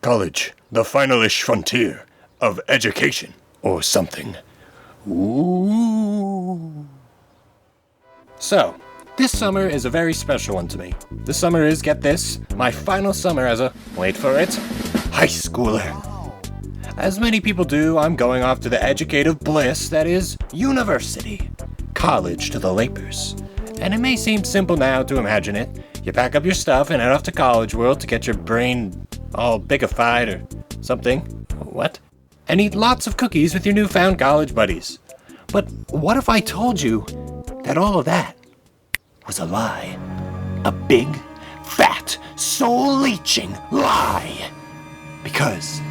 College, the finalish frontier of education, or something. Ooh. So, this summer is a very special one to me. This summer is, get this, my final summer as a, wait for it, high schooler. As many people do, I'm going off to the educative bliss that is university. College to the lapers. And it may seem simple now to imagine it. You pack up your stuff and head off to college world to get your brain all bigified or something. What? And eat lots of cookies with your newfound college buddies. But what if I told you that all of that was a lie? A big, fat, soul-leeching lie. Because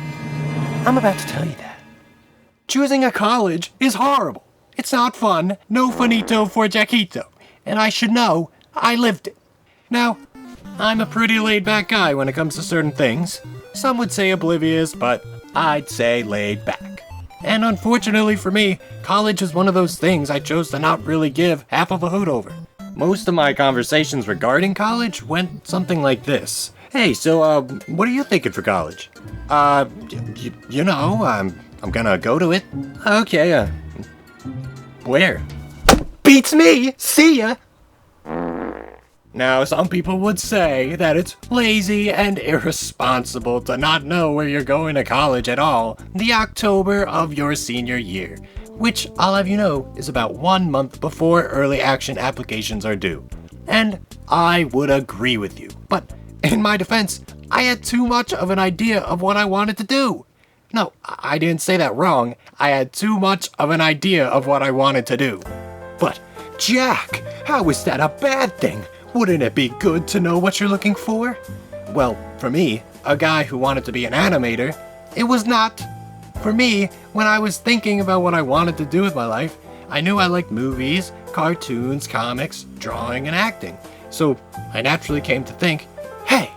I'm about to tell you that choosing a college is horrible. It's not fun. No funito for Jaquito. And I should know, I lived it. Now, I'm a pretty laid-back guy when it comes to certain things. Some would say oblivious, but I'd say laid back. And unfortunately for me, college is one of those things I chose to not really give half of a hoot over. Most of my conversations regarding college went something like this. Hey, so, what are you thinking for college? You know, I'm gonna go to it. Okay, where? Beats me! See ya! Now, some people would say that it's lazy and irresponsible to not know where you're going to college at all the October of your senior year, which, I'll have you know, is about 1 month before early action applications are due. And I would agree with you, but in my defense, I had too much of an idea of what I wanted to do. No, I didn't say that wrong. I had too much of an idea of what I wanted to do. But, Jack, how is that a bad thing? Wouldn't it be good to know what you're looking for? Well, for me, a guy who wanted to be an animator, it was not. For me, when I was thinking about what I wanted to do with my life, I knew I liked movies, cartoons, comics, drawing, and acting. So I naturally came to think, hey,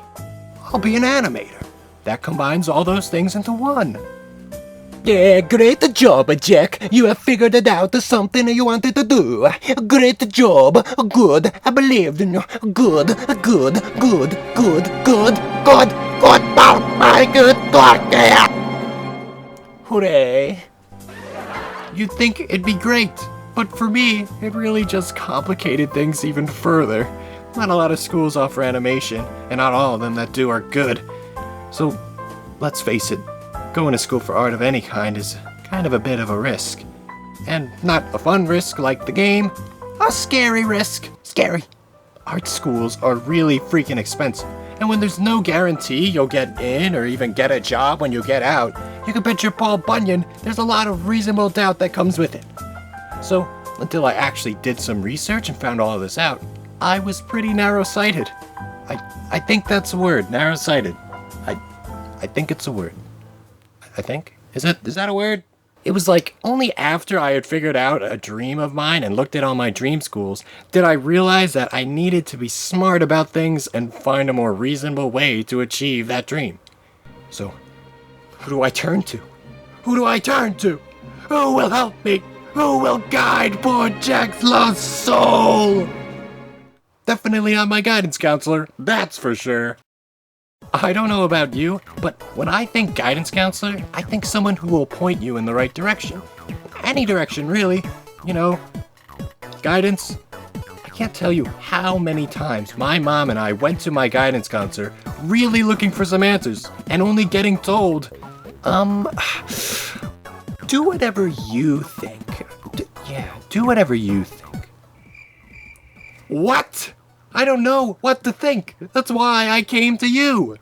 I'll be an animator. That combines all those things into one. Yeah, great job, Jack. You have figured it out, something you wanted to do. Great job. Good. I believed in you. Good. Oh my good God. Yeah. Hooray. You'd think it'd be great, but for me, it really just complicated things even further. Not a lot of schools offer animation, and not all of them that do are good. So, let's face it. Going to school for art of any kind is kind of a bit of a risk. And not a fun risk like the game, a scary risk. Scary. Art schools are really freaking expensive. And when there's no guarantee you'll get in or even get a job when you get out, you can bet your Paul Bunyan there's a lot of reasonable doubt that comes with it. So, until I actually did some research and found all of this out, I was pretty narrow-sighted. I think that's a word, narrow-sighted. I think it's a word. I think. Is that a word? It was like only after I had figured out a dream of mine and looked at all my dream schools did I realize that I needed to be smart about things and find a more reasonable way to achieve that dream. So, who do I turn to? Who do I turn to? Who will help me? Who will guide poor Jack's lost soul? Definitely not my guidance counselor, that's for sure. I don't know about you, but when I think guidance counselor, I think someone who will point you in the right direction. Any direction, really. You know, guidance. I can't tell you how many times my mom and I went to my guidance counselor really looking for some answers and only getting told, do whatever you think. Do whatever you think. What? I don't know what to think. That's why I came to you.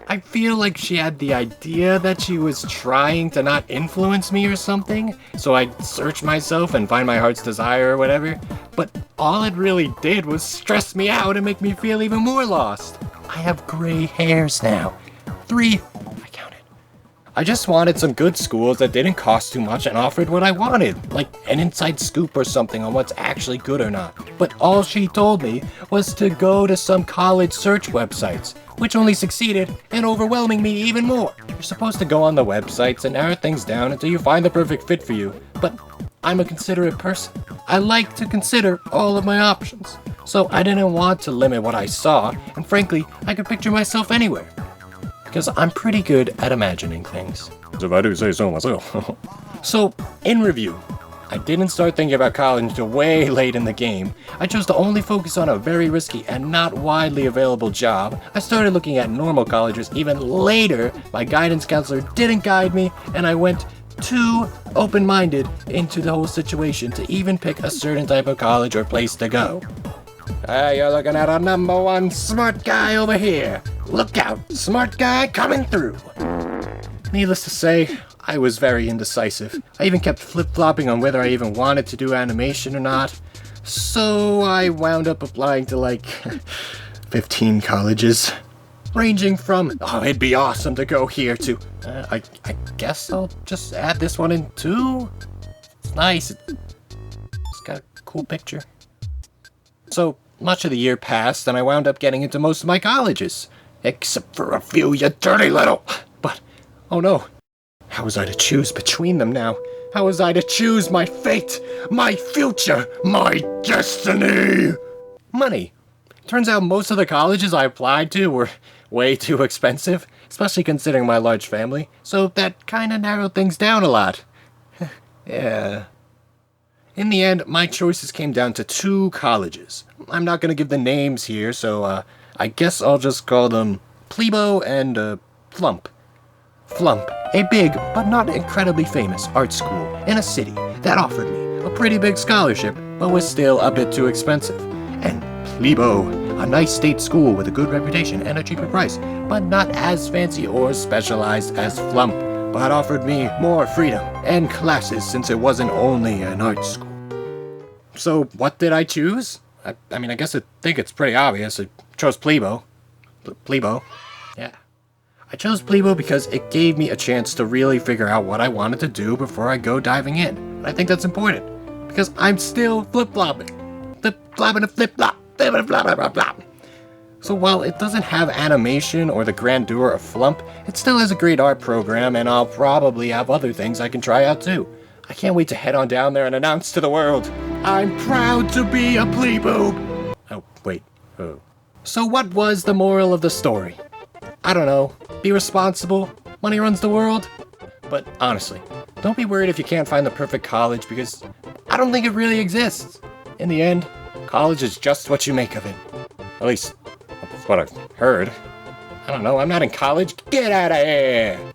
I feel like she had the idea that she was trying to not influence me or something, so I'd search myself and find my heart's desire or whatever, but all it really did was stress me out and make me feel even more lost. I have gray hairs now. 3. I counted. I just wanted some good schools that didn't cost too much and offered what I wanted, like an inside scoop or something on what's actually good or not. But all she told me was to go to some college search websites, which only succeeded in overwhelming me even more. You're supposed to go on the websites and narrow things down until you find the perfect fit for you, but I'm a considerate person. I like to consider all of my options, so I didn't want to limit what I saw, and frankly, I could picture myself anywhere. because I'm pretty good at imagining things. If I do say so myself. So, in review, I didn't start thinking about college until way late in the game. I chose to only focus on a very risky and not widely available job. I started looking at normal colleges even later. My guidance counselor didn't guide me, and I went too open-minded into the whole situation to even pick a certain type of college or place to go. Hey, you're looking at a #1 smart guy over here. Look out, smart guy coming through. Needless to say, I was very indecisive. I even kept flip-flopping on whether I even wanted to do animation or not. So I wound up applying to like 15 colleges. Ranging from, oh, it'd be awesome to go here, to, I guess I'll just add this one in too. It's nice. It's got a cool picture. So much of the year passed and I wound up getting into most of my colleges. Except for a few, you dirty little... But, oh no. How was I to choose between them now? How was I to choose my fate, my future, my destiny? Money. Turns out most of the colleges I applied to were way too expensive, especially considering my large family, so that kinda narrowed things down a lot. Yeah. In the end, my choices came down to 2 colleges. I'm not gonna give the names here, so I guess I'll just call them Plebo and Flump. Flump, a big but not incredibly famous art school in a city that offered me a pretty big scholarship, but was still a bit too expensive. And Plebo, a nice state school with a good reputation and a cheaper price, but not as fancy or specialized as Flump, but offered me more freedom and classes since it wasn't only an art school. So what did I choose? I mean, I guess I think it's pretty obvious. I chose Plebo. Plebo. Yeah. I chose Plebo because it gave me a chance to really figure out what I wanted to do before I go diving in. And I think that's important, because I'm still flip-flopping. Flip-flopping a flip-flop. Flip-flop. So while it doesn't have animation or the grandeur of Flump, it still has a great art program, and I'll probably have other things I can try out too. I can't wait to head on down there and announce to the world, I'm proud to be a Plebo. Oh, wait. Oh. So what was the moral of the story? I don't know. Be responsible. Money runs the world. But honestly, don't be worried if you can't find the perfect college, because I don't think it really exists. In the end, college is just what you make of it. At least, that's what I've heard. I don't know, I'm not in college. Get out of here!